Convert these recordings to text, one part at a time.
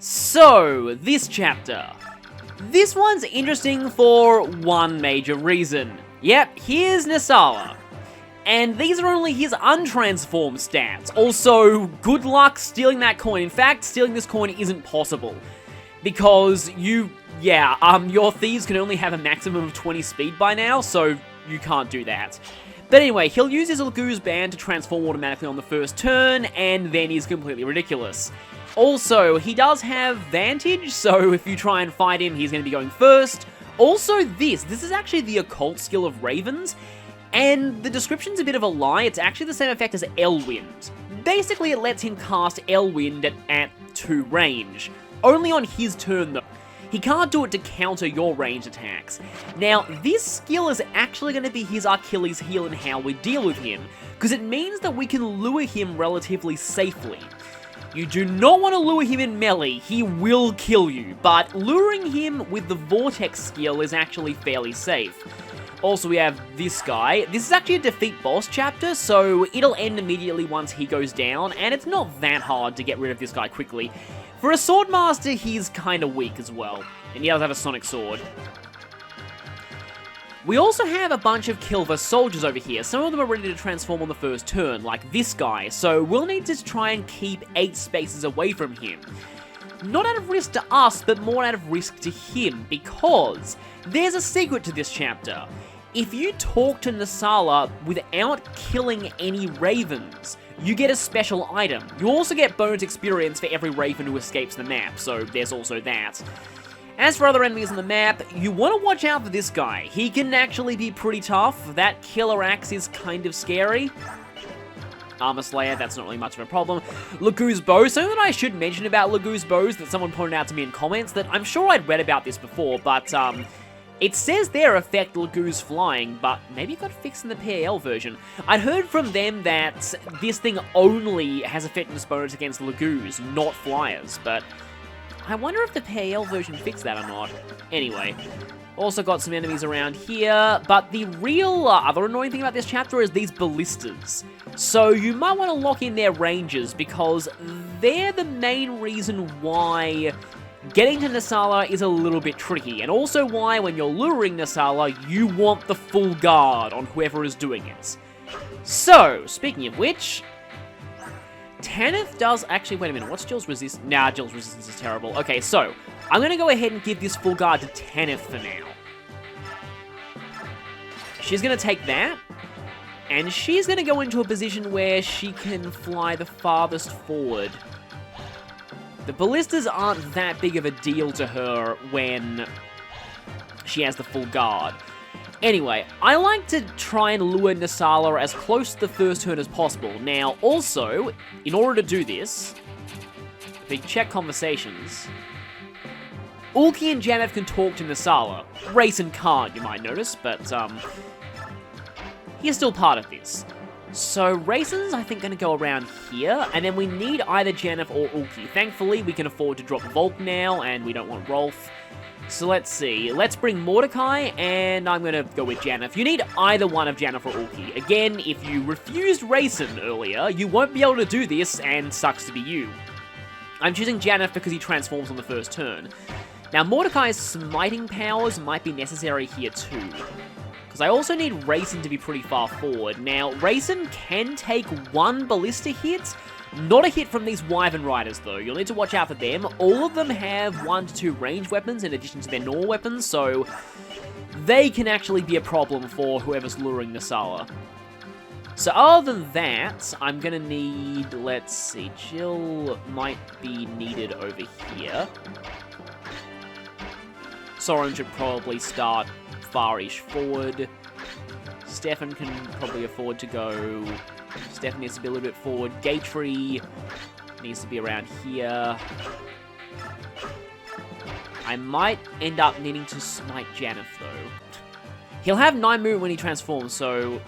So, this chapter. This one's interesting for one major reason. Yep, here's Naesala. And these are only his untransformed stats. Also, good luck stealing that coin. In fact, stealing this coin isn't possible. Because your thieves can only have a maximum of 20 speed by now, so you can't do that. But anyway, he'll use his Lagoo's band to transform automatically on the first turn, and then he's completely ridiculous. Also, he does have Vantage, so if you try and fight him, he's going to be going first. Also, this is actually the occult skill of Ravens, and the description's a bit of a lie. It's actually the same effect as Elwind. Basically, it lets him cast Elwind at 2 range. Only on his turn, though. He can't do it to counter your ranged attacks. Now, this skill is actually going to be his Achilles heel in how we deal with him, because it means that we can lure him relatively safely. You do not want to lure him in melee, he will kill you, but luring him with the Vortex skill is actually fairly safe. Also, we have this guy. This is actually a defeat boss chapter, so it'll end immediately once he goes down, and it's not that hard to get rid of this guy quickly. For a Swordmaster, he's kinda weak as well, and he does have a Sonic Sword. We also have a bunch of Kilva soldiers over here. Some of them are ready to transform on the first turn, like this guy, so we'll need to try and keep 8 spaces away from him. Not out of risk to us, but more out of risk to him, because there's a secret to this chapter. If you talk to Naesala without killing any ravens, you get a special item. You also get bonus experience for every raven who escapes the map, so there's also that. As for other enemies on the map, you want to watch out for this guy. He can actually be pretty tough. That killer axe is kind of scary. Armor Slayer, that's not really much of a problem. Lagoo's bow, something that I should mention about Lagoo's bows that someone pointed out to me in comments, that I'm sure I'd read about this before, but it says there affect Lagoo's flying, but maybe it got fixed in the PAL version. I'd heard from them that this thing only has effectiveness bonus against Lagoo's, not flyers, but I wonder if the PAL version fixed that or not. Anyway, also got some enemies around here, but the real other annoying thing about this chapter is these ballistas. So you might want to lock in their ranges, because they're the main reason why getting to Naesala is a little bit tricky, and also why when you're luring Naesala, you want the full guard on whoever is doing it. So, speaking of which, Tanith does... Actually, wait a minute. What's Jill's resistance? Nah, Jill's resistance is terrible. Okay, so I'm going to go ahead and give this full guard to Tanith for now. She's going to take that, and she's going to go into a position where she can fly the farthest forward. The ballistas aren't that big of a deal to her when she has the full guard. Anyway, I like to try and lure Naesala as close to the first turn as possible. Now, also, in order to do this, if we check conversations, Ulki and Janeth can talk to Naesala. Rayson can't, you might notice, but he's still part of this. So, Rayson's, I think, going to go around here, and then we need either Janeth or Ulki. Thankfully, we can afford to drop Volk now, and we don't want Rolf. So let's see, let's bring Mordecai, and I'm gonna go with Janeth. You need either one of Janeth or Ulki. Again, if you refused Rayson earlier, you won't be able to do this, and sucks to be you. I'm choosing Janeth because he transforms on the first turn. Now, Mordecai's smiting powers might be necessary here too, because I also need Rayson to be pretty far forward. Now, Rayson can take 1 ballista hit. Not a hit from these Wyvern Riders, though. You'll need to watch out for them. All of them have 1 to 2 ranged weapons in addition to their normal weapons, so they can actually be a problem for whoever's luring Naesala. So other than that, I'm gonna need, let's see, Jill might be needed over here. Soren should probably start far-ish forward. Stefan can probably afford to go... Stefan needs to be a little bit forward. Gatry needs to be around here. I might end up needing to smite Janeth, though. He'll have 9 movement when he transforms, so...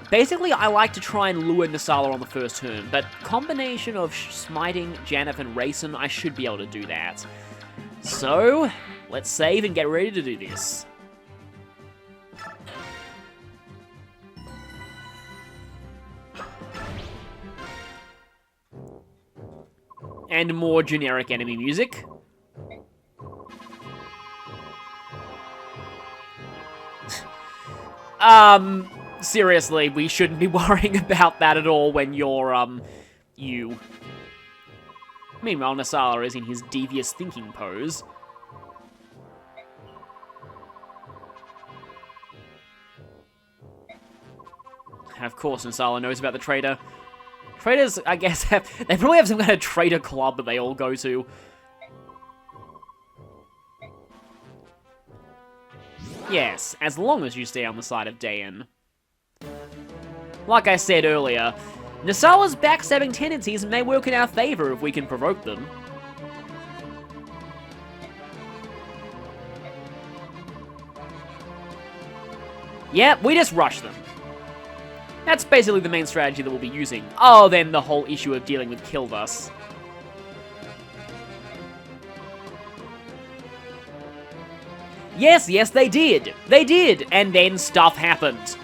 Basically, I like to try and lure Naesala on the first turn, but combination of smiting Janeth and Rayson, I should be able to do that. So, let's save and get ready to do this. And more generic enemy music. Seriously, we shouldn't be worrying about that at all when you're, you. Meanwhile, Naesala is in his devious thinking pose. Of course, Naesala knows about the traitor. Traitors, I guess, they probably have some kind of traitor club that they all go to. Yes, as long as you stay on the side of Dayan. Like I said earlier, Naesala's backstabbing tendencies may work in our favor if we can provoke them. Yep, we just rush them. That's basically the main strategy that we'll be using. Oh, then the whole issue of dealing with Kilvas. Yes, they did. They did, and then stuff happened.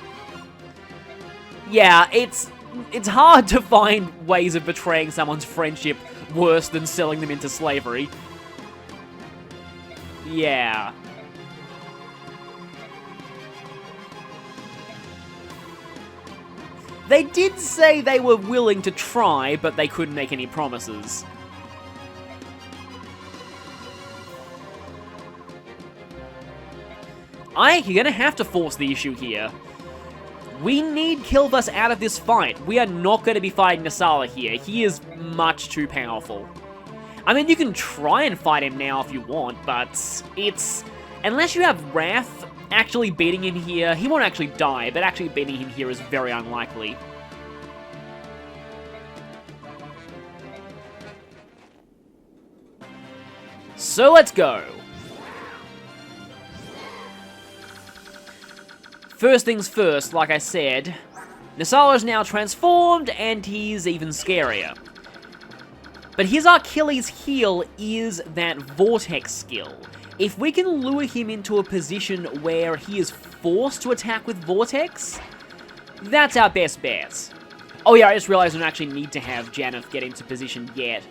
Yeah, it's hard to find ways of betraying someone's friendship worse than selling them into slavery. Yeah. They did say they were willing to try, but they couldn't make any promises. Ike, you're gonna have to force the issue here. We need Kilvas out of this fight. We are not going to be fighting Naesala here. He is much too powerful. I mean, you can try and fight him now if you want, but it's... Unless you have Wrath, actually beating him here... He won't actually die, but actually beating him here is very unlikely. So let's go. First things first, like I said, Naesala is now transformed, and he's even scarier. But his Achilles heel is that Vortex skill. If we can lure him into a position where he is forced to attack with Vortex, that's our best bet. Oh yeah, I just realized we don't actually need to have Janeth get into position yet.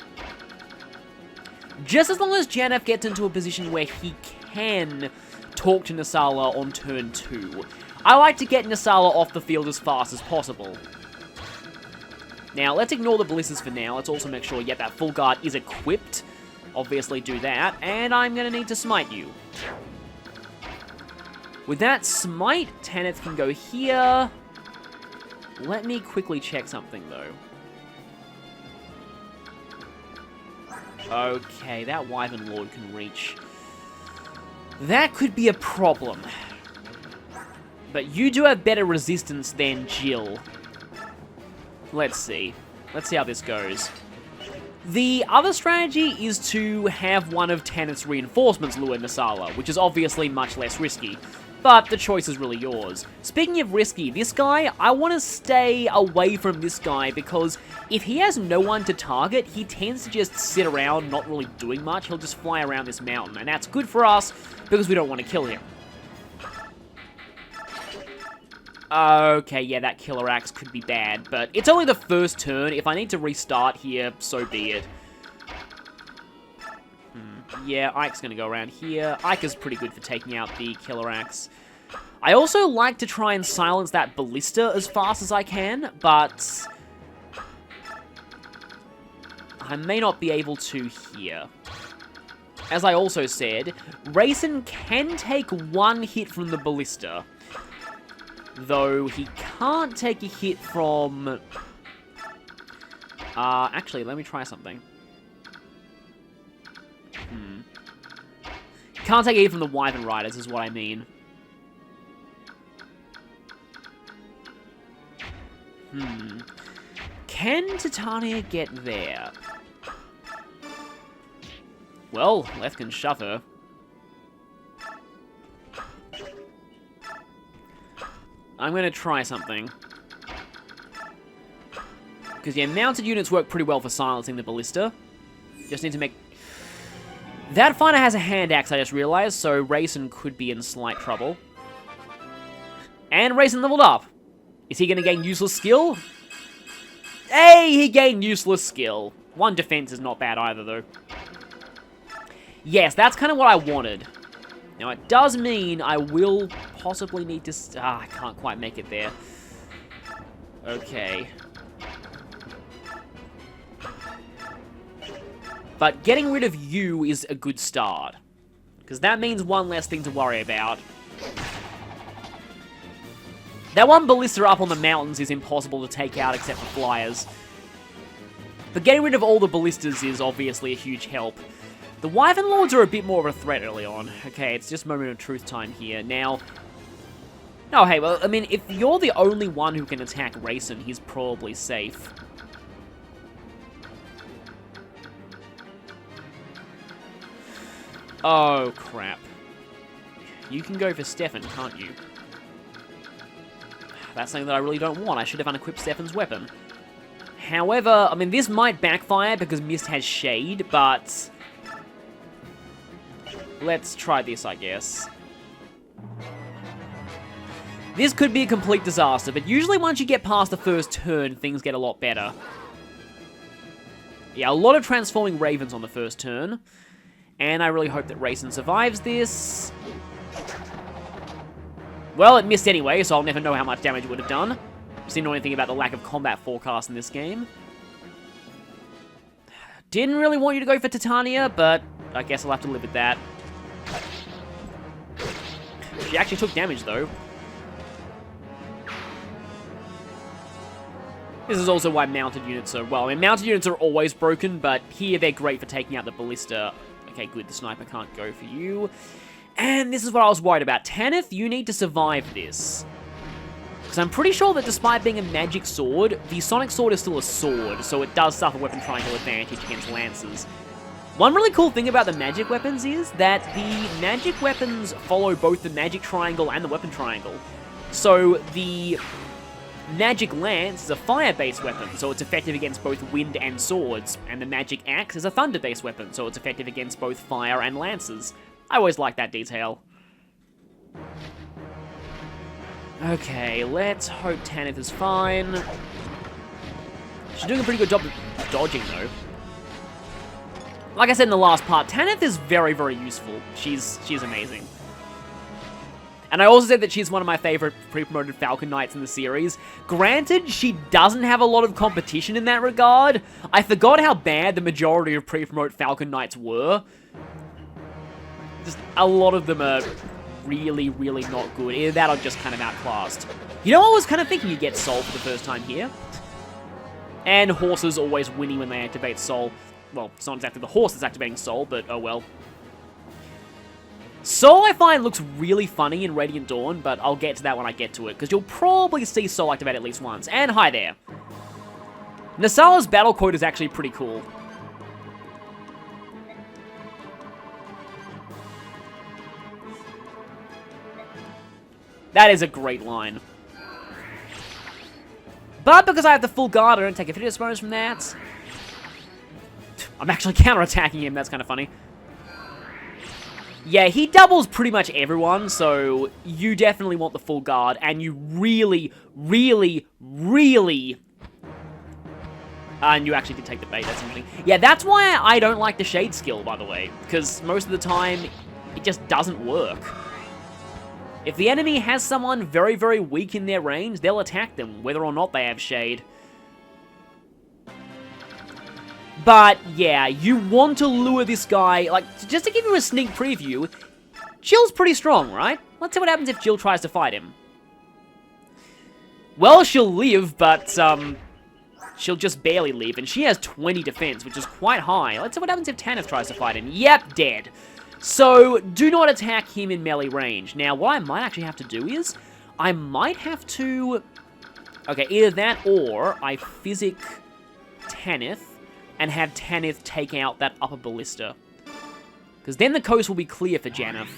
Just as long as Janeth gets into a position where he can talk to Naesala on turn 2. I like to get Naesala off the field as fast as possible. Now, let's ignore the ballistas for now. Let's also make sure, yeah, that full guard is equipped. Obviously do that. And I'm going to need to smite you. With that smite, Tanith can go here. Let me quickly check something, though. Okay, that Wyvern Lord can reach. That could be a problem. But you do have better resistance than Jill. Let's see. Let's see how this goes. The other strategy is to have one of Tanith's reinforcements lure Naesala, which is obviously much less risky. But the choice is really yours. Speaking of risky, this guy, I want to stay away from this guy because if he has no one to target, he tends to just sit around not really doing much. He'll just fly around this mountain, and that's good for us because we don't want to kill him. Okay, yeah, that Killer Axe could be bad, but it's only the first turn. If I need to restart here, so be it. Yeah, Ike's gonna go around here. Ike is pretty good for taking out the Killer Axe. I also like to try and silence that Ballista as fast as I can, but I may not be able to here. As I also said, Rayson can take one hit from the Ballista, though he can't take a hit from... actually, let me try something. Can't take a hit from the Wyvern Riders, is what I mean. Can Titania get there? Well, Leth can shove her. I'm gonna try something. Because, yeah, mounted units work pretty well for silencing the Ballista. Just need to make... That fighter has a hand axe, I just realized, so Rayson could be in slight trouble. And Rayson leveled up. Is he gonna gain useless skill? Hey, he gained useless skill. 1 defense is not bad either, though. Yes, that's kind of what I wanted. Now, it does mean I will possibly need to... I can't quite make it there. Okay. But getting rid of you is a good start. Because that means 1 less thing to worry about. That 1 ballista up on the mountains is impossible to take out except for flyers. But getting rid of all the ballistas is obviously a huge help. The Wyvern Lords are a bit more of a threat early on. Okay, it's just moment of truth time here. Now... Oh, hey, well, I mean, if you're the only one who can attack Rayson, he's probably safe. Oh, crap. You can go for Stefan, can't you? That's something that I really don't want. I should have unequipped Stefan's weapon. However, I mean, this might backfire because Mist has Shade, but... Let's try this, I guess. This could be a complete disaster, but usually once you get past the first turn, things get a lot better. Yeah, a lot of transforming Ravens on the first turn. And I really hope that Rayson survives this. Well, it missed anyway, so I'll never know how much damage it would have done. Just didn't know anything about the lack of combat forecast in this game. Didn't really want you to go for Titania, but I guess I'll have to live with that. She actually took damage, though. This is also why mounted units are... Well, I mean, mounted units are always broken, but here they're great for taking out the ballista. Okay, good, the sniper can't go for you. And this is what I was worried about. Tanith, you need to survive this. Because I'm pretty sure that despite being a magic sword, the sonic sword is still a sword, so it does suffer weapon triangle advantage against lances. One really cool thing about the magic weapons is that the magic weapons follow both the magic triangle and the weapon triangle. So the magic lance is a fire-based weapon, so it's effective against both wind and swords, and the magic axe is a thunder-based weapon, so it's effective against both fire and lances. I always like that detail. Okay, let's hope Tanith is fine. She's doing a pretty good job of dodging, though. Like I said in the last part, Tanith is very, very useful. She's amazing. And I also said that she's one of my favorite pre-promoted Falcon Knights in the series. Granted, she doesn't have a lot of competition in that regard. I forgot how bad the majority of pre-promote Falcon Knights were. Just a lot of them are really, really not good. Either that or just kind of outclassed. You know, I was kind of thinking you get Soul for the first time here. And horses always winning when they activate Soul. Well, it's not exactly the horse that's activating Soul, but oh well. Soul, I find, looks really funny in Radiant Dawn, but I'll get to that when I get to it, because you'll probably see Soul activate at least once. And hi there. Naesala's battle quote is actually pretty cool. That is a great line. But because I have the full guard, I don't take a fitness bonus from that. I'm actually counterattacking him, that's kind of funny. Yeah, he doubles pretty much everyone, so you definitely want the full guard, and you really, really, really... and you actually did take the bait, that's interesting. Yeah, that's why I don't like the Shade skill, by the way, because most of the time, it just doesn't work. If the enemy has someone very, very weak in their range, they'll attack them, whether or not they have Shade. But, yeah, you want to lure this guy, like, just to give you a sneak preview, Jill's pretty strong, right? Let's see what happens if Jill tries to fight him. Well, she'll live, but, she'll just barely live, and she has 20 defense, which is quite high. Let's see what happens if Tanith tries to fight him. Yep, dead. So, do not attack him in melee range. Now, what I might actually have to do is, I might have to... Okay, either that or I physic Tanith and have Tanith take out that upper ballista. Because then the coast will be clear for Janeth.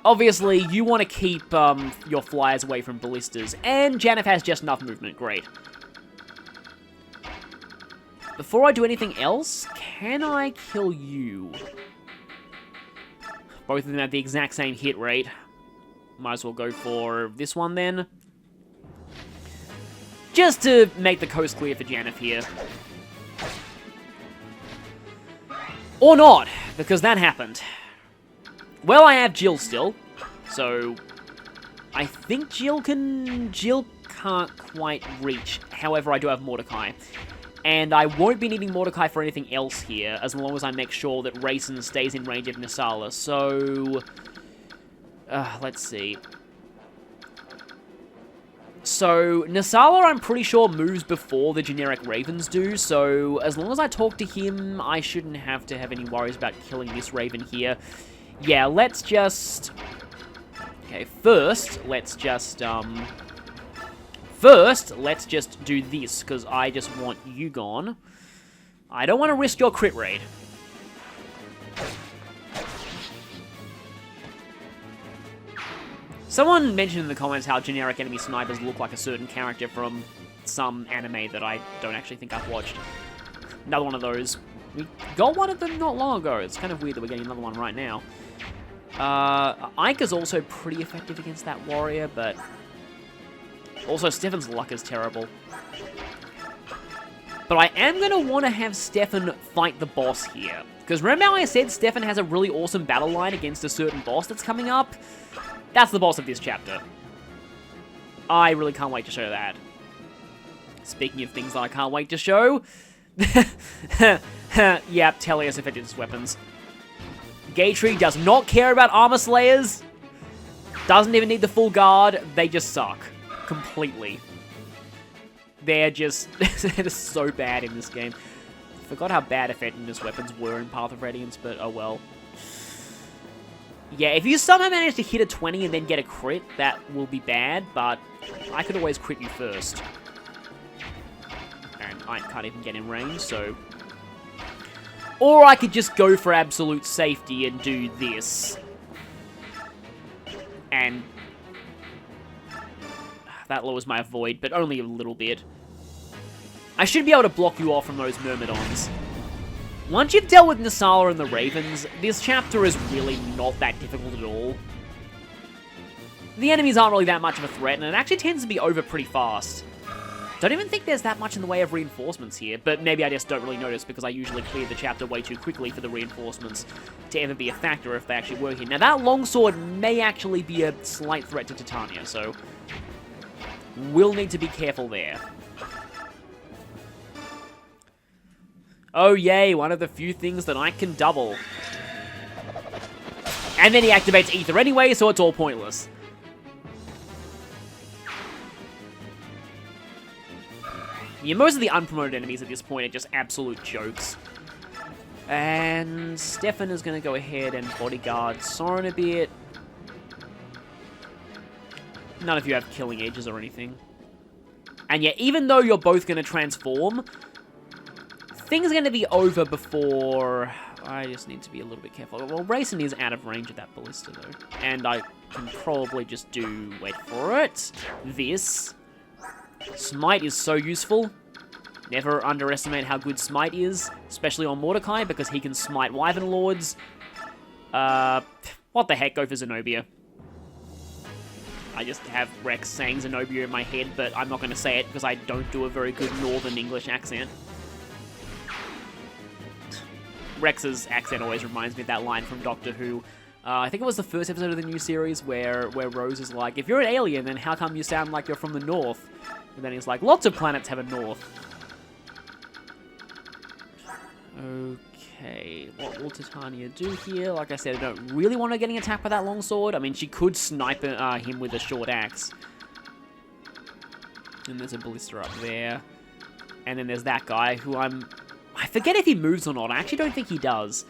Obviously, you want to keep your flyers away from ballistas, and Janeth has just enough movement. Great. Before I do anything else, can I kill you? Both of them have the exact same hit rate. Might as well go for this one then. Just to make the coast clear for Janeth here. Or not, because that happened. Well, I have Jill still, so I think Jill can't quite reach. However, I do have Mordecai. And I won't be needing Mordecai for anything else here, as long as I make sure that Rayson stays in range of Naesala. So, let's see. So, Naesala, I'm pretty sure, moves before the generic Ravens do, so as long as I talk to him, I shouldn't have to have any worries about killing this Raven here. Yeah, let's just... Okay, first, let's just do this, because I just want you gone. I don't want to risk your crit raid. Someone mentioned in the comments how generic enemy snipers look like a certain character from some anime that I don't actually think I've watched. Another one of those. We got one of them not long ago. It's kind of weird that we're getting another one right now. Ike is also pretty effective against that warrior, but also Stefan's luck is terrible. But I am going to want to have Stefan fight the boss here. Because remember how I said Stefan has a really awesome battle line against a certain boss that's coming up? That's the boss of this chapter. I really can't wait to show that. Speaking of things that I can't wait to show... yeah, Tellius effective weapons. Gatry does not care about armor slayers. Doesn't even need the full guard. They just suck. Completely. They're just so bad in this game. Forgot how bad effectiveness weapons were in Path of Radiance, but oh well. Yeah, if you somehow manage to hit a 20 and then get a crit, that will be bad, but I could always crit you first. And I can't even get in range, so... Or I could just go for absolute safety and do this. And... that lowers my avoid, but only a little bit. I should be able to block you off from those Myrmidons. Once you've dealt with Naesala and the Ravens, this chapter is really not that difficult at all. The enemies aren't really that much of a threat, and it actually tends to be over pretty fast. Don't even think there's that much in the way of reinforcements here, but maybe I just don't really notice because I usually clear the chapter way too quickly for the reinforcements to ever be a factor if they actually work here. Now that longsword may actually be a slight threat to Titania, so we'll need to be careful there. Oh yay, one of the few things that I can double. And then he activates Ether anyway, so it's all pointless. Yeah, most of the unpromoted enemies at this point are just absolute jokes. And Stefan is going to go ahead and bodyguard Soren a bit. None of you have killing edges or anything. And yeah, even though you're both going to transform... things are going to be over before... I just need to be a little bit careful. Well, Rayson is out of range of that ballista, though. And I can probably just do... wait for it. This. Smite is so useful. Never underestimate how good Smite is. Especially on Mordecai, because he can smite Wyvern Lords. What the heck, go for Zenobia. I just have Rex saying Zenobia in my head, but I'm not going to say it because I don't do a very good Northern English accent. Rex's accent always reminds me of that line from Doctor Who. I think it was the first episode of the new series where Rose is like, if you're an alien, then how come you sound like you're from the north? And then he's like, lots of planets have a north. Okay, what will Titania do here? Like I said, I don't really want her getting attacked by that longsword. I mean, she could snipe him with a short axe. And there's a ballista up there. And then there's that guy who I forget if he moves or not. I actually don't think he does.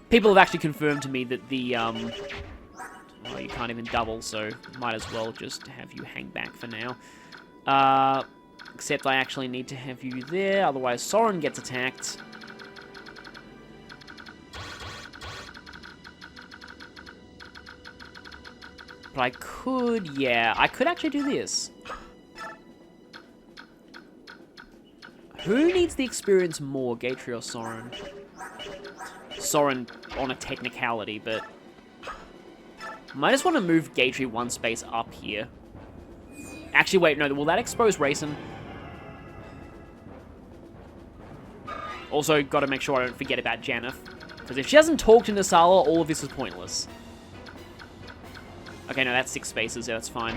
People have actually confirmed to me that the, well, you can't even double, so might as well just have you hang back for now. Except I actually need to have you there, otherwise Soren gets attacked. But I could, yeah, I could actually do this. Who needs the experience more, Gatry or Soren? Soren on a technicality, but... Might just want to move Gatry one space up here. Actually, wait, no, will that expose Rayson? Also, gotta make sure I don't forget about Janeth. Because if she hasn't talked to Naesala, all of this is pointless. Okay, no, that's 6 spaces, yeah, that's fine.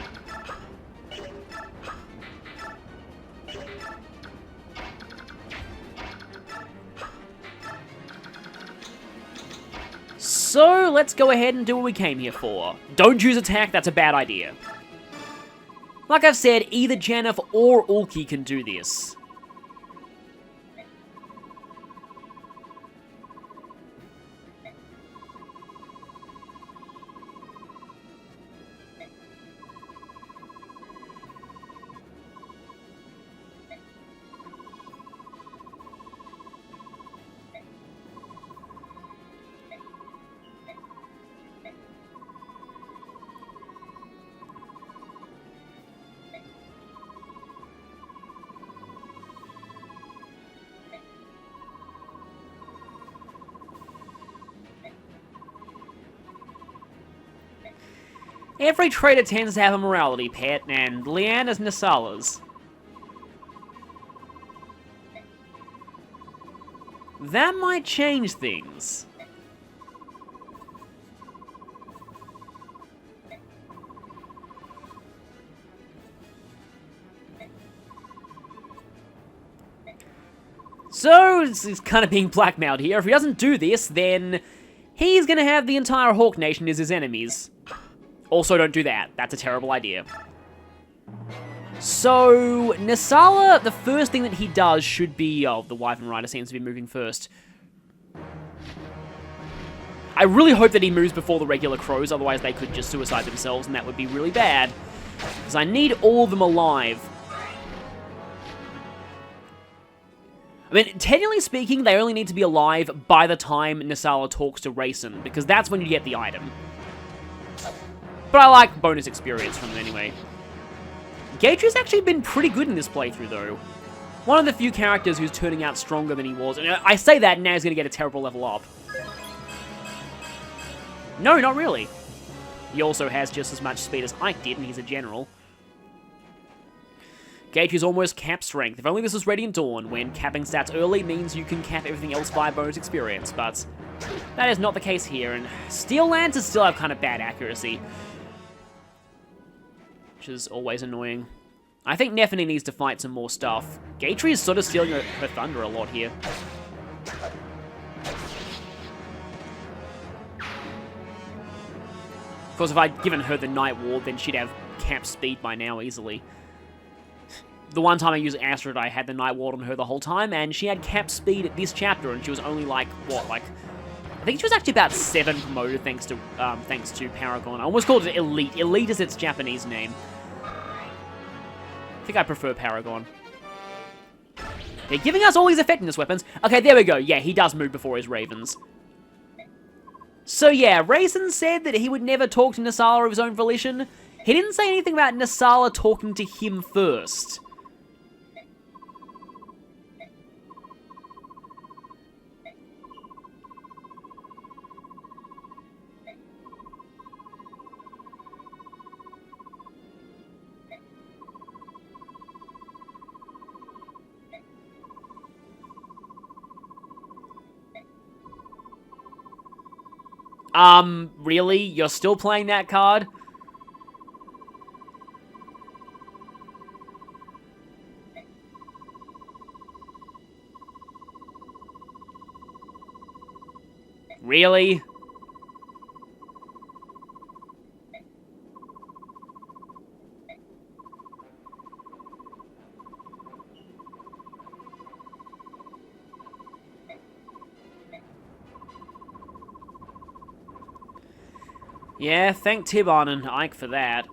So, let's go ahead and do what we came here for. Don't use attack, that's a bad idea. Like I've said, either Janeth or Ulki can do this. Every trader tends to have a morality pet, and Leanne is Naesala's. That might change things. So, he's kind of being blackmailed here. If he doesn't do this, then he's gonna have the entire Hawk Nation as his enemies. Also, don't do that. That's a terrible idea. So, Naesala, the first thing that he does should be... Oh, the Wyvern Rider seems to be moving first. I really hope that he moves before the regular crows, otherwise they could just suicide themselves, and that would be really bad. Because I need all of them alive. I mean, technically speaking, they only need to be alive by the time Naesala talks to Rayson, because that's when you get the item. But I like bonus experience from them anyway. Gatry's actually been pretty good in this playthrough, though. One of the few characters who's turning out stronger than he was. And I say that, now he's going to get a terrible level up. No, not really. He also has just as much speed as Ike did, and he's a general. Gatry's almost cap strength. If only this was Radiant Dawn, when capping stats early means you can cap everything else via bonus experience, but that is not the case here, and Steel Lancers still have kind of bad accuracy. Which is always annoying. I think Nephany needs to fight some more stuff. Gatry is sort of stealing her thunder a lot here. Of course, if I'd given her the Night Ward, then she'd have cap speed by now easily. The one time I used Astrid, I had the Night Ward on her the whole time, and she had cap speed at this chapter, and she was only like, what, like... I think she was actually about 7 promoted thanks to Paragon. I almost called it Elite. Elite is its Japanese name. I think I prefer Paragon. They're giving us all these effectiveness weapons. Okay, there we go. Yeah, he does move before his Ravens. So yeah, Rayson said that he would never talk to Naesala of his own volition. He didn't say anything about Naesala talking to him first. Really? You're still playing that card? Really? Yeah, thank Tibon and Ike for that.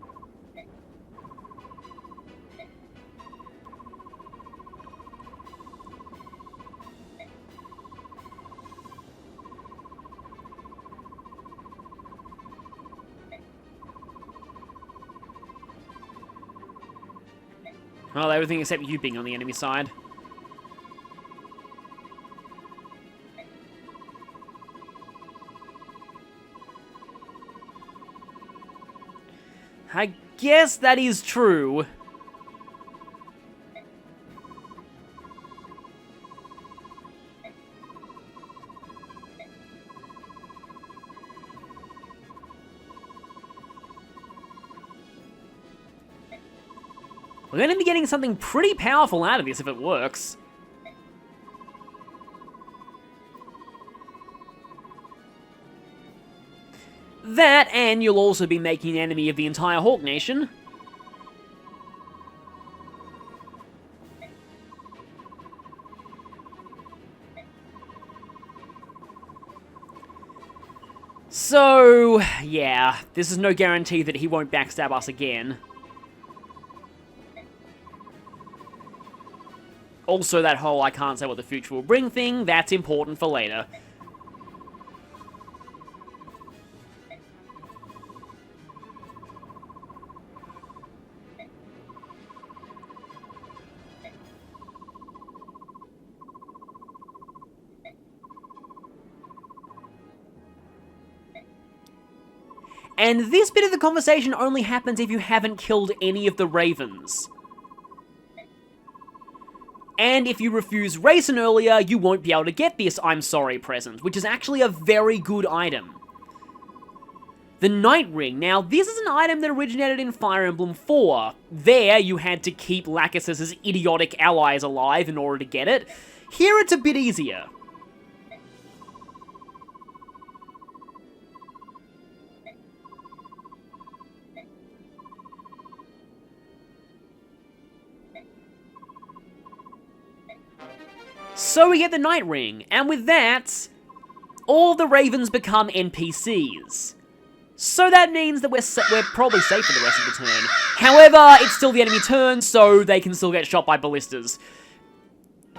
Well, everything except you being on the enemy side. I guess that is true. We're going to be getting something pretty powerful out of this if it works. That, and you'll also be making an enemy of the entire Hawk Nation. So, yeah, this is no guarantee that he won't backstab us again. Also, that whole I can't say what the future will bring thing, that's important for later. And this bit of the conversation only happens if you haven't killed any of the ravens. And if you refuse racing earlier, you won't be able to get this I'm sorry present, which is actually a very good item. The Night Ring. Now, this is an item that originated in Fire Emblem 4. There, you had to keep Lachesis' idiotic allies alive in order to get it. Here, it's a bit easier. So we get the Night Ring, and with that, all the ravens become NPCs. So that means that we're probably safe for the rest of the turn. However, it's still the enemy turn, so they can still get shot by ballistas.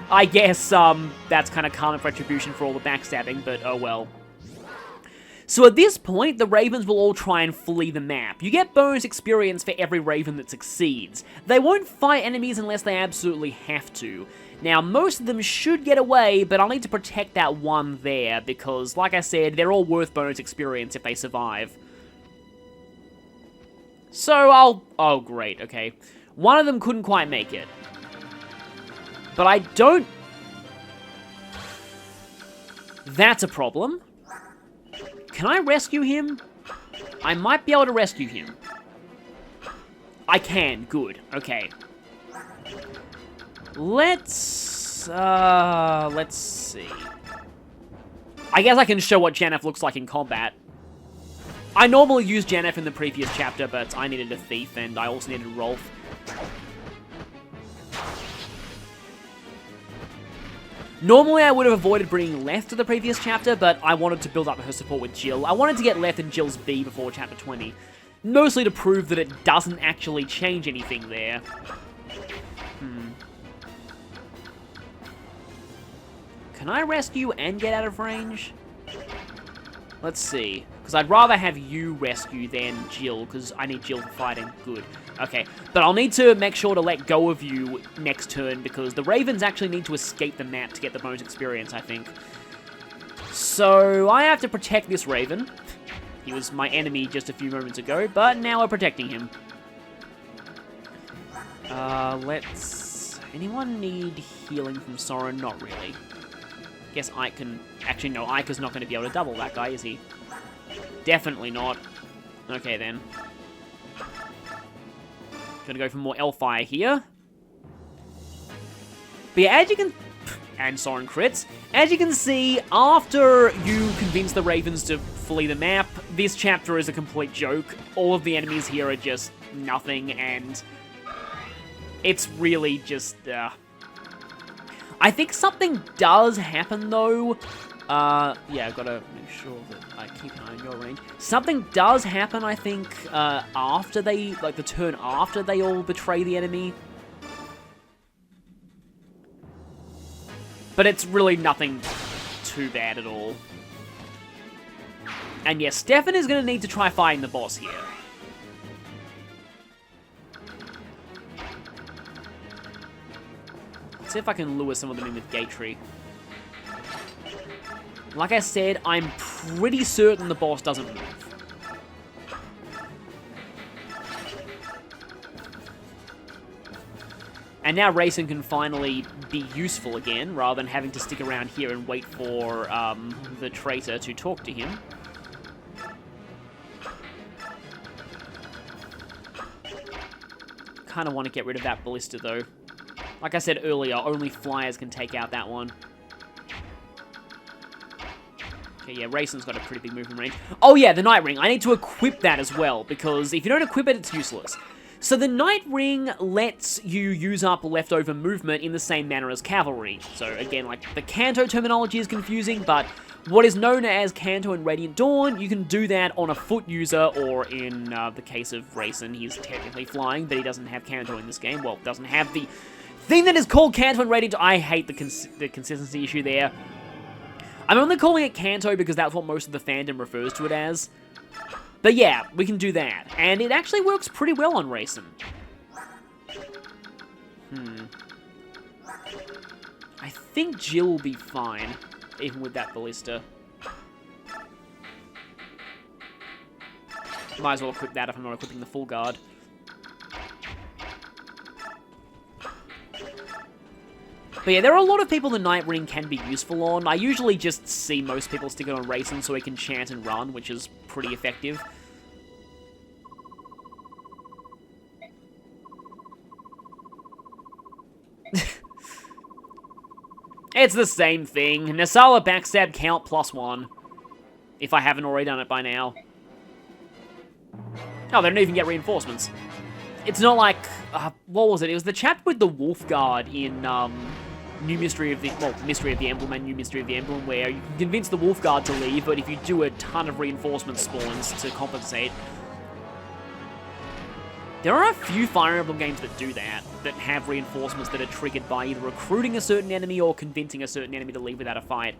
I guess, that's kind of karmic retribution for all the backstabbing, but oh well. So at this point, the ravens will all try and flee the map. You get bonus experience for every raven that succeeds. They won't fight enemies unless they absolutely have to. Now, most of them should get away, but I'll need to protect that one there, because, like I said, they're all worth bonus experience if they survive. So oh great, okay. One of them couldn't quite make it. But I don't... That's a problem. Can I rescue him? I might be able to rescue him. I can, good, okay. Let's see. I guess I can show what Janeth looks like in combat. I normally use Janeth in the previous chapter, but I needed a thief, and I also needed Rolf. Normally, I would have avoided bringing Leth to the previous chapter, but I wanted to build up her support with Jill. I wanted to get Leth and Jill's B before chapter 20. Mostly to prove that it doesn't actually change anything there. Can I rescue and get out of range? Let's see. Because I'd rather have you rescue than Jill, because I need Jill for fighting. Good. Okay. But I'll need to make sure to let go of you next turn, because the ravens actually need to escape the map to get the bonus experience, I think. So, I have to protect this raven. He was my enemy just a few moments ago, but now we're protecting him. Let's... Anyone need healing from Soren? Not really. Guess Ike can... Actually, no, Ike is not going to be able to double that guy, is he? Definitely not. Okay, then. Gonna go for more Elfire here. But yeah, as you can... And Soren crits. As you can see, after you convince the ravens to flee the map, this chapter is a complete joke. All of the enemies here are just nothing, and... It's really just... I think something does happen, though. Yeah, I've got to make sure that I keep an eye on your range. Something does happen, I think, after they... Like, the turn after they all betray the enemy. But it's really nothing too bad at all. And yes, Stefan is going to need to try fighting the boss here. Let's see if I can lure some of them in with Gatry. Like I said, I'm pretty certain the boss doesn't move. And now Rayson can finally be useful again, rather than having to stick around here and wait for the traitor to talk to him. Kind of want to get rid of that ballista, though. Like I said earlier, only flyers can take out that one. Okay, yeah, Rayson's got a pretty big movement range. Oh yeah, the Night Ring. I need to equip that as well, because if you don't equip it, it's useless. So the Night Ring lets you use up leftover movement in the same manner as Cavalry. So again, like, the Canto terminology is confusing, but what is known as Canto and Radiant Dawn, you can do that on a foot user, or in the case of Rayson, he's technically flying, but he doesn't have Canto in this game. Well, doesn't have the thing that is called Canto and Radiant. I hate the consistency issue there. I'm only calling it Canto because that's what most of the fandom refers to it as. But yeah, we can do that. And it actually works pretty well on Rayson. I think Jill will be fine, even with that ballista. Might as well equip that if I'm not equipping the full guard. But yeah, there are a lot of people the Night Ring can be useful on. I usually just see most people stick it on Rayson so he can chant and run, which is pretty effective. It's the same thing. Naesala backstab count +1. If I haven't already done it by now. Oh, they don't even get reinforcements. It's not like... what was it? It was the chapter with the Wolf Guard in... New Mystery of the... Well, Mystery of the Emblem and New Mystery of the Emblem, where you can convince the Wolf Guard to leave, but if you do a ton of reinforcement spawns to compensate... There are a few Fire Emblem games that do that have reinforcements that are triggered by either recruiting a certain enemy or convincing a certain enemy to leave without a fight.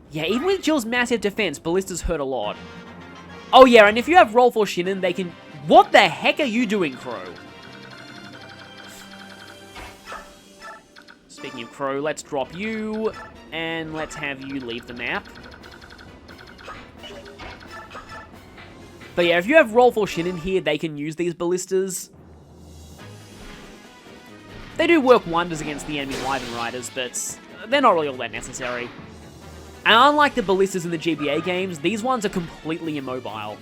Yeah, even with Jill's massive defense, ballistas hurt a lot. Oh yeah, and if you have Roll for Shinin, they can... What the heck are you doing, Crow? Speaking of Crow, let's drop you, and let's have you leave the map. But yeah, if you have Roll for Shinin here, they can use these ballistas. They do work wonders against the enemy Wyvern Riders, but they're not really all that necessary. And unlike the ballistas in the GBA games, these ones are completely immobile.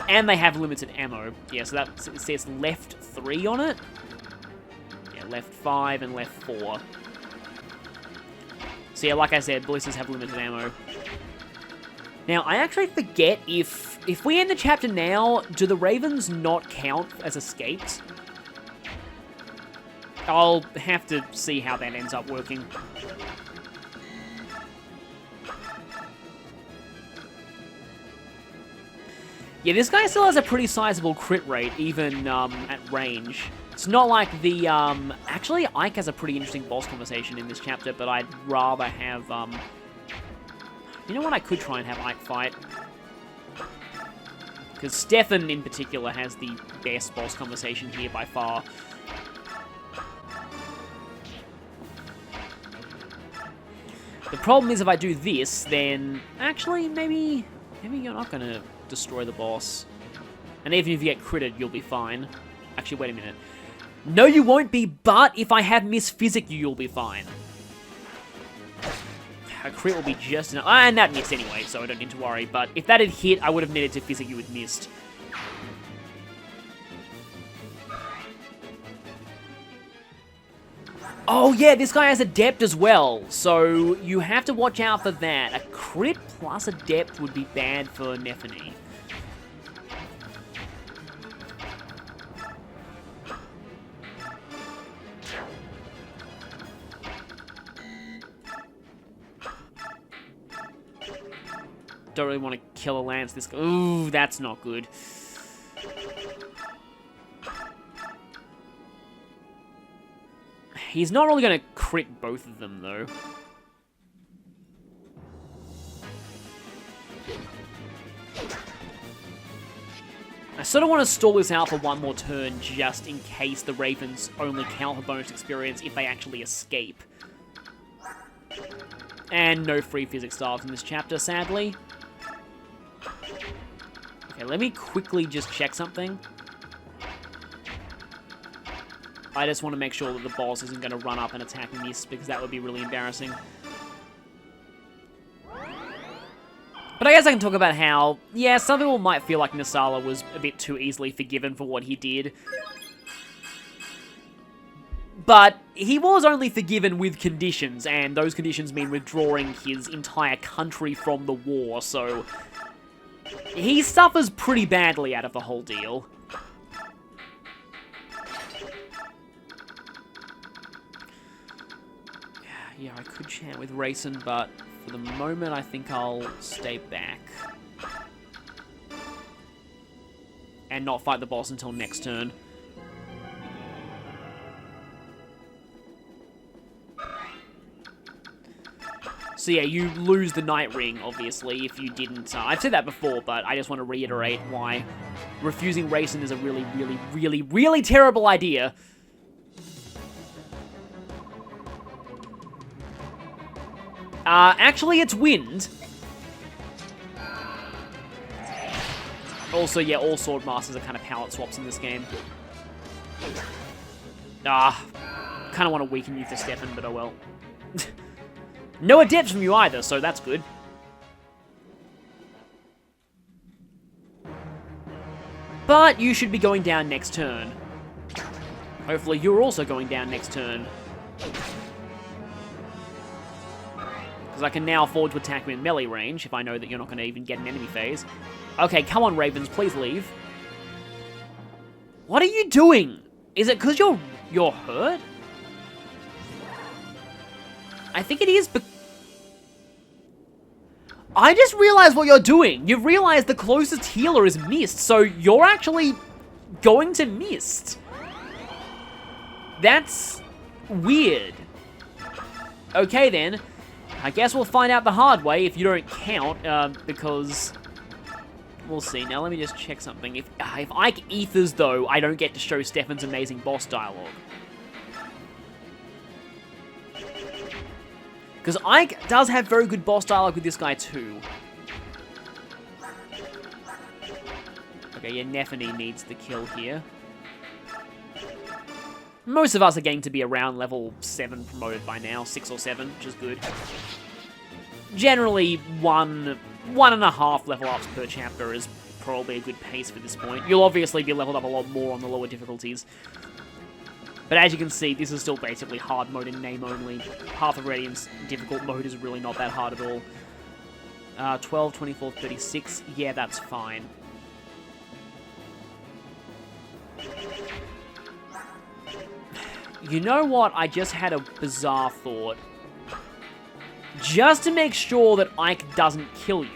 And they have limited ammo. Yeah, so that says left 3 on it. Yeah, left 5 and left 4. So yeah, like I said, ballistas have limited ammo. Now, I actually forget if we end the chapter now, do the Ravens not count as escaped? I'll have to see how that ends up working. Yeah, this guy still has a pretty sizable crit rate, even at range. It's not like the, actually, Ike has a pretty interesting boss conversation in this chapter, but I'd rather have, you know what, I could try and have Ike fight. Because Stefan, in particular, has the best boss conversation here by far. The problem is if I do this, then... Actually, maybe you're not going to destroy the boss. And even if you get critted, you'll be fine. Actually, wait a minute. No, you won't be, but if I have Miss Physic you, you'll be fine. A crit will be just enough. And that missed anyway, so I don't need to worry. But if that had hit, I would have needed to Physic you with missed. Oh yeah, this guy has Adept as well, so you have to watch out for that. A crit plus Adept would be bad for Nephany. Don't really want to kill a Lance this guy. Ooh, that's not good. He's not really going to crit both of them, though. I sort of want to stall this out for one more turn, just in case the Ravens only count for bonus experience if they actually escape. And no free physics styles in this chapter, sadly. Okay, let me quickly just check something. I just want to make sure that the boss isn't going to run up and attack Miss, because that would be really embarrassing. But I guess I can talk about how, yeah, some people might feel like Naesala was a bit too easily forgiven for what he did. But he was only forgiven with conditions, and those conditions mean withdrawing his entire country from the war, so he suffers pretty badly out of the whole deal. Yeah, I could chant with Rayson, but for the moment I think I'll stay back. And not fight the boss until next turn. So yeah, you lose the Night Ring, obviously, if you didn't... I've said that before, but I just want to reiterate why refusing Rayson is a really, really, really, really terrible idea. Actually, it's Wind. Also, yeah, all Sword Masters are kind of palette swaps in this game. Kind of want to weaken you for Stefan, but oh well. No adepts from you either, so that's good. But you should be going down next turn. Hopefully you're also going down next turn. Because I can now afford to attack you in melee range if I know that you're not going to even get an enemy phase. Okay, come on, Ravens, please leave. What are you doing? Is it because you're hurt? I think it is, but... I just realized what you're doing. You've realized the closest healer is Mist, so you're actually going to Mist. That's weird. Okay, then. I guess we'll find out the hard way if you don't count, because... We'll see. Now, let me just check something. If Ike ethers, though, I don't get to show Stefan's amazing boss dialogue. Because Ike does have very good boss dialogue with this guy, too. Okay, yeah, Nephany needs the kill here. Most of us are getting to be around level 7 promoted by now, 6 or 7, which is good. Generally, 1.5 level ups per chapter is probably a good pace for this point. You'll obviously be leveled up a lot more on the lower difficulties. But as you can see, this is still basically hard mode in name only. Path of Radiance difficult mode is really not that hard at all. 12, 24, 36. Yeah, that's fine. You know what? I just had a bizarre thought. Just to make sure that Ike doesn't kill you.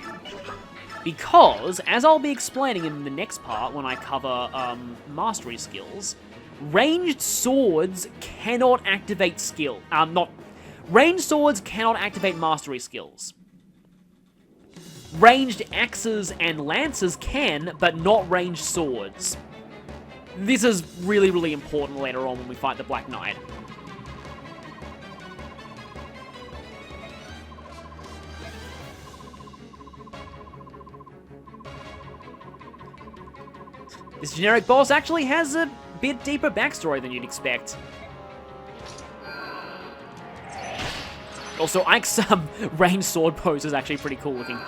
Because, as I'll be explaining in the next part when I cover mastery skills... Ranged swords cannot activate skill. Ranged swords cannot activate mastery skills. Ranged axes and lances can, but not ranged swords. This is really, really important later on when we fight the Black Knight. This generic boss actually has a bit deeper backstory than you'd expect. Also, Ike's ranged sword pose is actually pretty cool looking.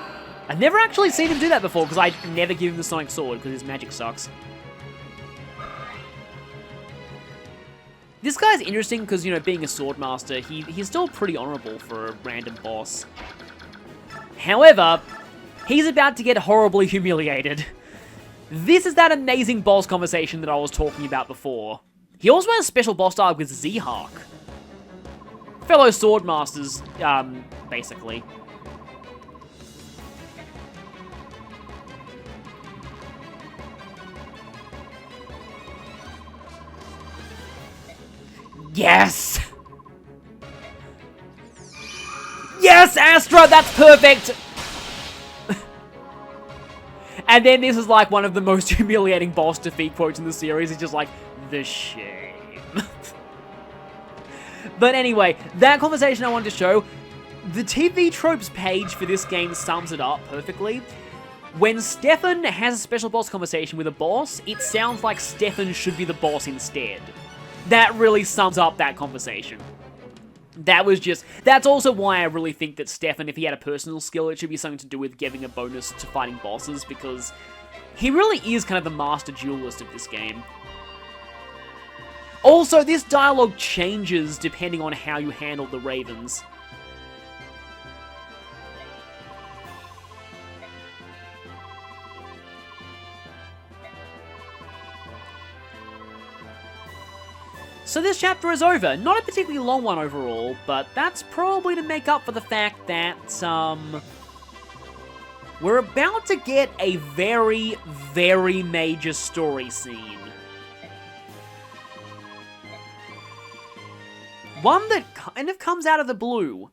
I've never actually seen him do that before because I never give him the Sonic Sword because his magic sucks. This guy's interesting because, you know, being a sword master, he's still pretty honorable for a random boss. However, he's about to get horribly humiliated. This is that amazing boss conversation that I was talking about before. He also has a special boss dialogue with Z-Hark. Fellow sword masters, basically. Yes! Yes, Astra! That's perfect! And then this is like one of the most humiliating boss defeat quotes in the series. It's just like, the shame. But anyway, that conversation I wanted to show, the TV tropes page for this game sums it up perfectly. When Stefan has a special boss conversation with a boss, it sounds like Stefan should be the boss instead. That really sums up that conversation. That's also why I really think that Stefan, if he had a personal skill, it should be something to do with giving a bonus to fighting bosses, because he really is kind of the master duelist of this game. Also, this dialogue changes depending on how you handle the ravens. So this chapter is over. Not a particularly long one overall, but that's probably to make up for the fact that, we're about to get a very, very major story scene. One that kind of comes out of the blue.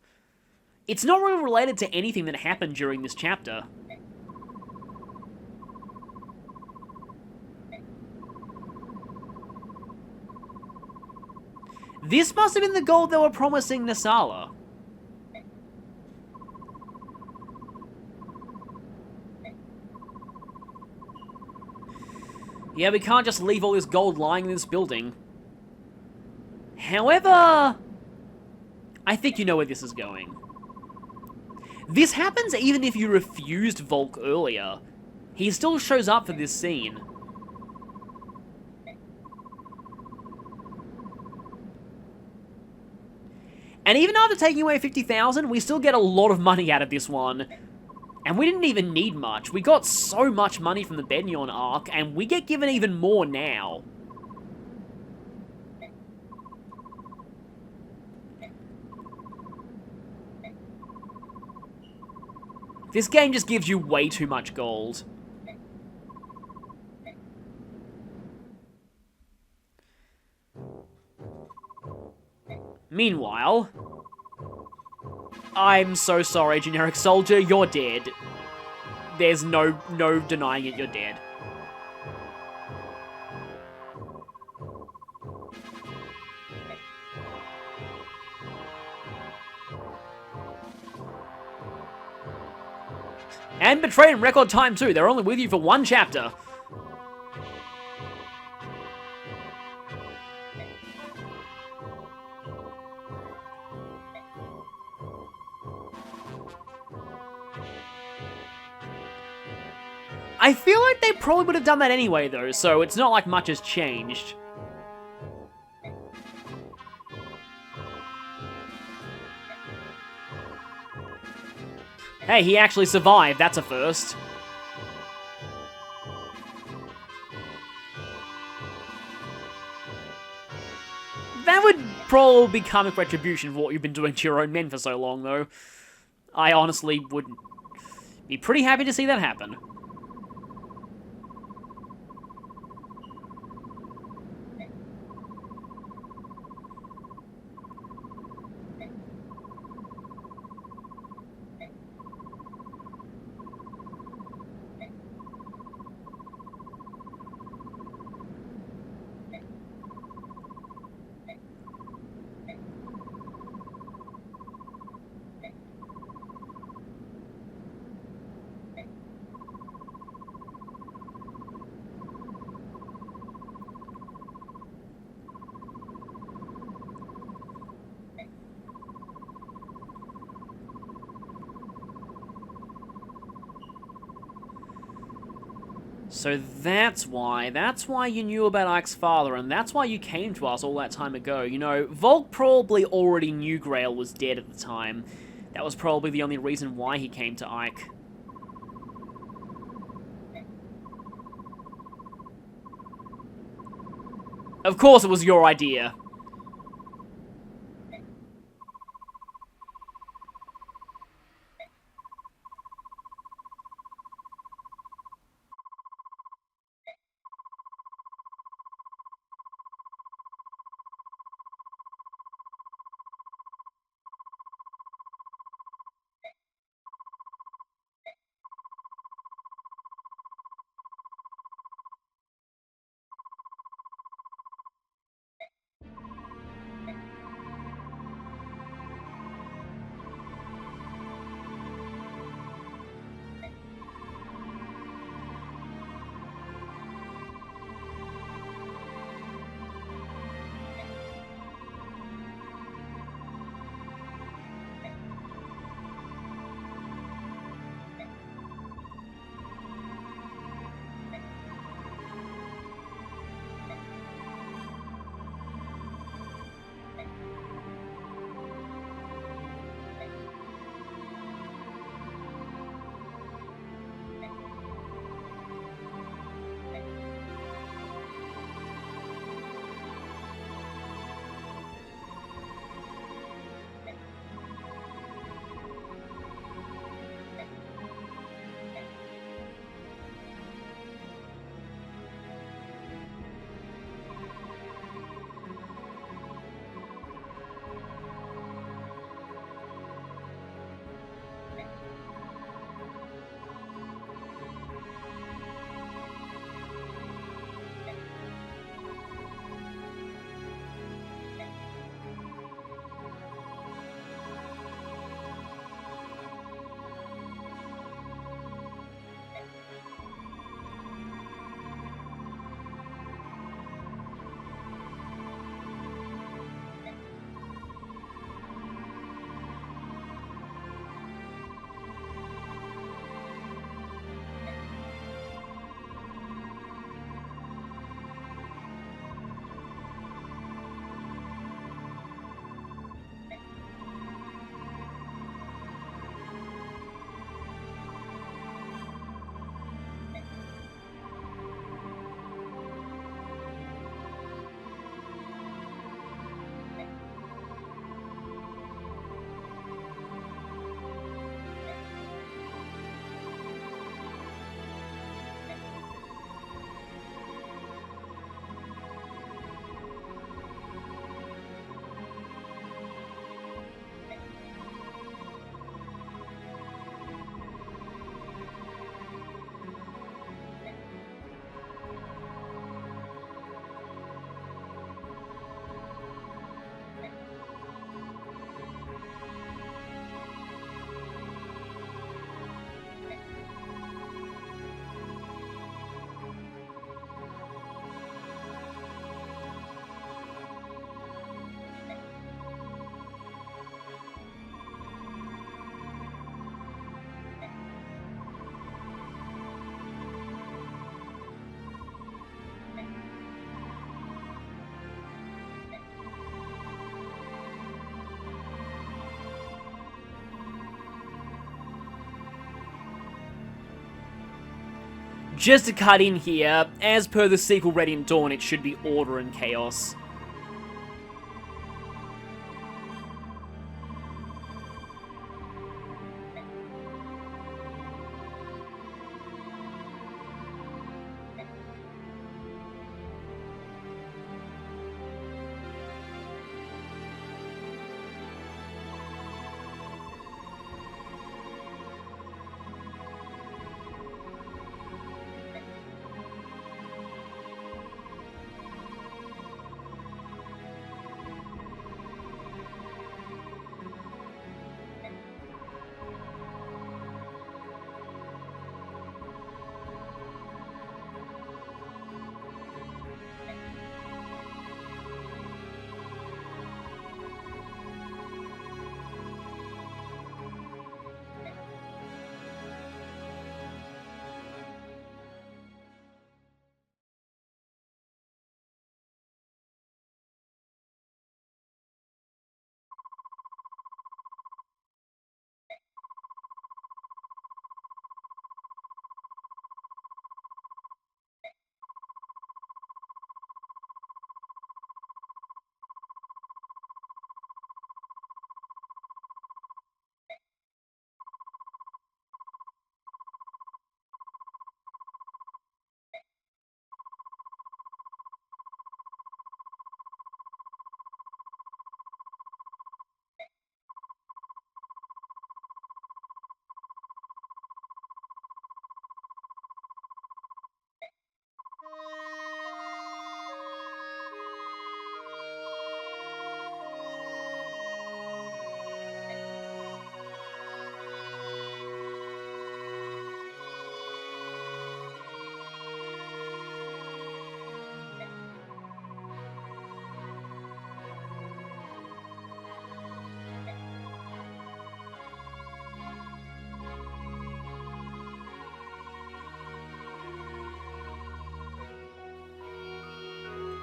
It's not really related to anything that happened during this chapter. This must have been the gold they were promising Naesala. Yeah, we can't just leave all this gold lying in this building. However, I think you know where this is going. This happens even if you refused Volk earlier. He still shows up for this scene. And even after taking away 50,000, we still get a lot of money out of this one. And we didn't even need much. We got so much money from the Benyon arc, and we get given even more now. This game just gives you way too much gold. Meanwhile, I'm so sorry, generic soldier, you're dead. There's no denying it, you're dead. And betrayed in record time too, they're only with you for one chapter. I feel like they probably would have done that anyway, though, so it's not like much has changed. Hey, he actually survived. That's a first. That would probably be karmic retribution for what you've been doing to your own men for so long, though. I honestly would be pretty happy to see that happen. So that's why you knew about Ike's father, and that's why you came to us all that time ago. You know, Volk probably already knew Grail was dead at the time. That was probably the only reason why he came to Ike. Of course it was your idea. Just to cut in here, as per the sequel Radiant Dawn, it should be order and chaos.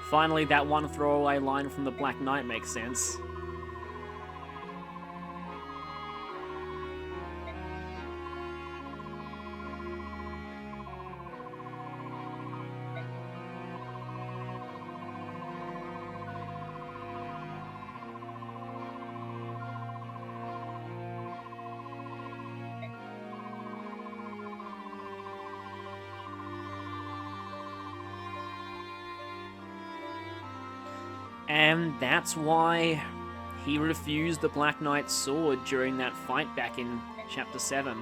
Finally, that one throwaway line from the Black Knight makes sense. And that's why he refused the Black Knight's sword during that fight back in Chapter 7.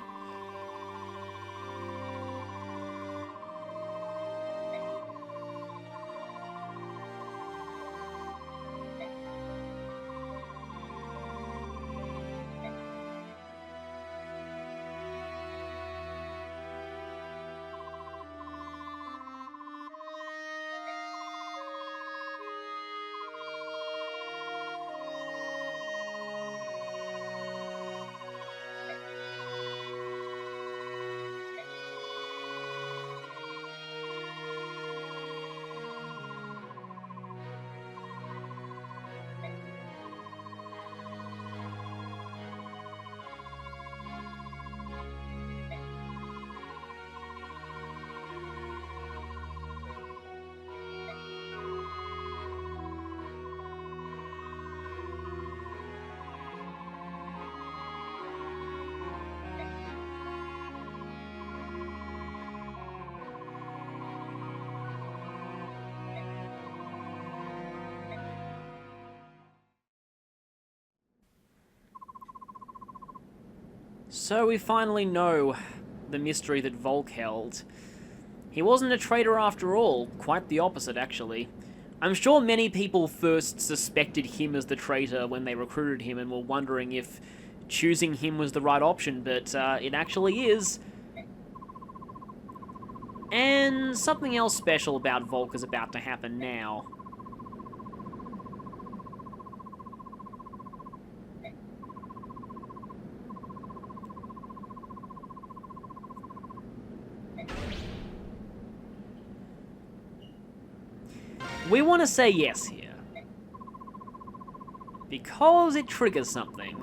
So we finally know the mystery that Volk held. He wasn't a traitor after all, quite the opposite actually. I'm sure many people first suspected him as the traitor when they recruited him and were wondering if choosing him was the right option, but it actually is. And something else special about Volk is about to happen now. We want to say yes here, because it triggers something.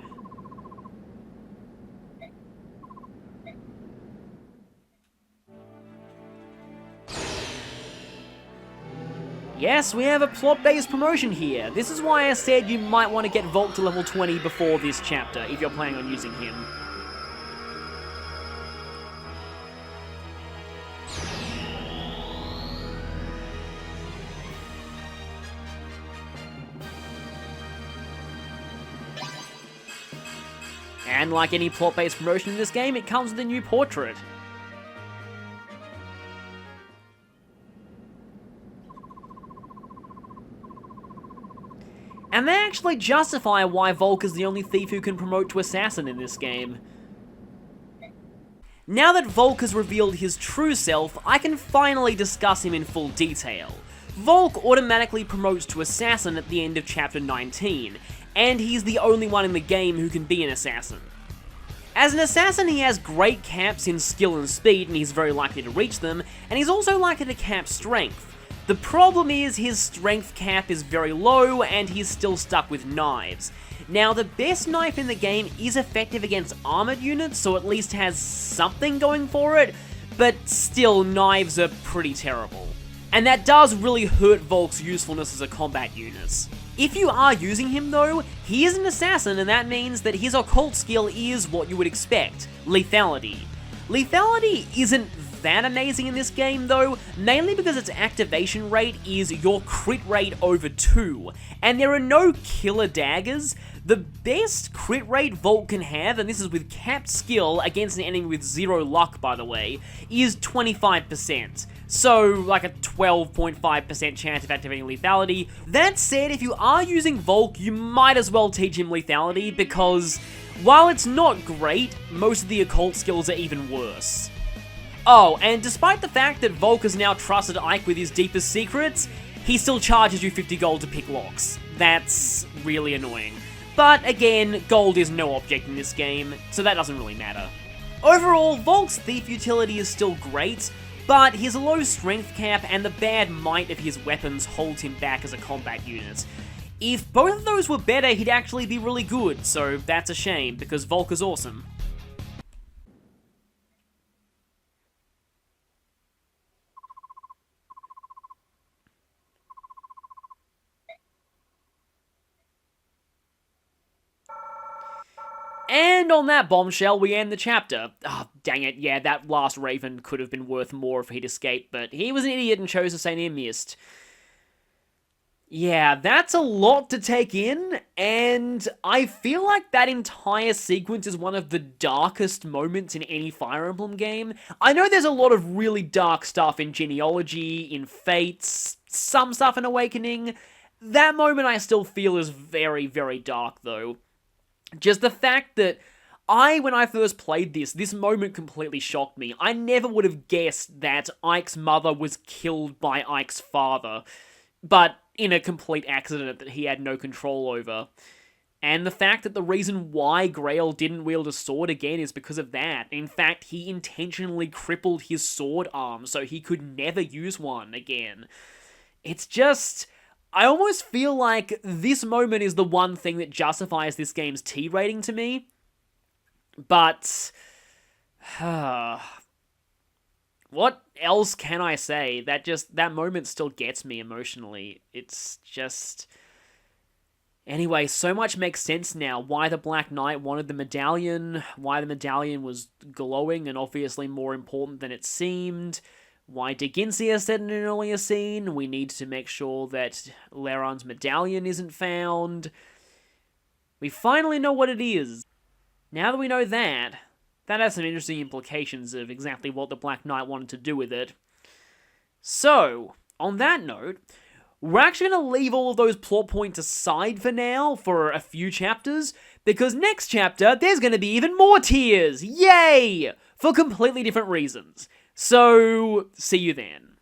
Yes, we have a plot-based promotion here. This is why I said you might want to get Volk to level 20 before this chapter, if you're planning on using him. And like any plot-based promotion in this game, it comes with a new portrait. And they actually justify why Volk is the only thief who can promote to assassin in this game. Now that Volk has revealed his true self, I can finally discuss him in full detail. Volk automatically promotes to assassin at the end of chapter 19, and he's the only one in the game who can be an assassin. As an assassin, he has great caps in skill and speed, and he's very likely to reach them, and he's also likely to cap strength. The problem is his strength cap is very low, and he's still stuck with knives. Now, the best knife in the game is effective against armored units, so at least has something going for it, but still, knives are pretty terrible. And that does really hurt Volk's usefulness as a combat unit. If you are using him though, he is an assassin, and that means that his occult skill is what you would expect, lethality. Lethality isn't that amazing in this game though, mainly because its activation rate is your crit rate over 2, and there are no killer daggers. The best crit rate Volk can have, and this is with capped skill against an enemy with 0 luck by the way, is 25%. So, like a 12.5% chance of activating lethality. That said, if you are using Volk, you might as well teach him lethality, because while it's not great, most of the occult skills are even worse. Oh, and despite the fact that Volk has now trusted Ike with his deepest secrets, he still charges you 50 gold to pick locks. That's really annoying. But again, gold is no object in this game, so that doesn't really matter. Overall, Volk's thief utility is still great, but his low strength cap and the bad might of his weapons holds him back as a combat unit. If both of those were better, he'd actually be really good, so that's a shame, because Volk is awesome. And on that bombshell, we end the chapter. Oh, dang it, yeah, that last Raven could have been worth more if he'd escaped, but he was an idiot and chose to stay near Mist. Yeah, that's a lot to take in, and I feel like that entire sequence is one of the darkest moments in any Fire Emblem game. I know there's a lot of really dark stuff in Genealogy, in Fates, some stuff in Awakening. That moment I still feel is very, very dark, though. Just the fact that when I first played this moment completely shocked me. I never would have guessed that Ike's mother was killed by Ike's father, but in a complete accident that he had no control over. And the fact that the reason why Grail didn't wield a sword again is because of that. In fact, he intentionally crippled his sword arm so he could never use one again. It's just, I almost feel like this moment is the one thing that justifies this game's T rating to me. But what else can I say? That moment still gets me emotionally. It's just... Anyway, so much makes sense now. Why the Black Knight wanted the medallion, why the medallion was glowing and obviously more important than it seemed, why Deginsia said in an earlier scene, we need to make sure that Leron's medallion isn't found. We finally know what it is. Now that we know that has some interesting implications of exactly what the Black Knight wanted to do with it. So, on that note, we're actually going to leave all of those plot points aside for now, for a few chapters, because next chapter, there's going to be even more tears! Yay! For completely different reasons. So, see you then.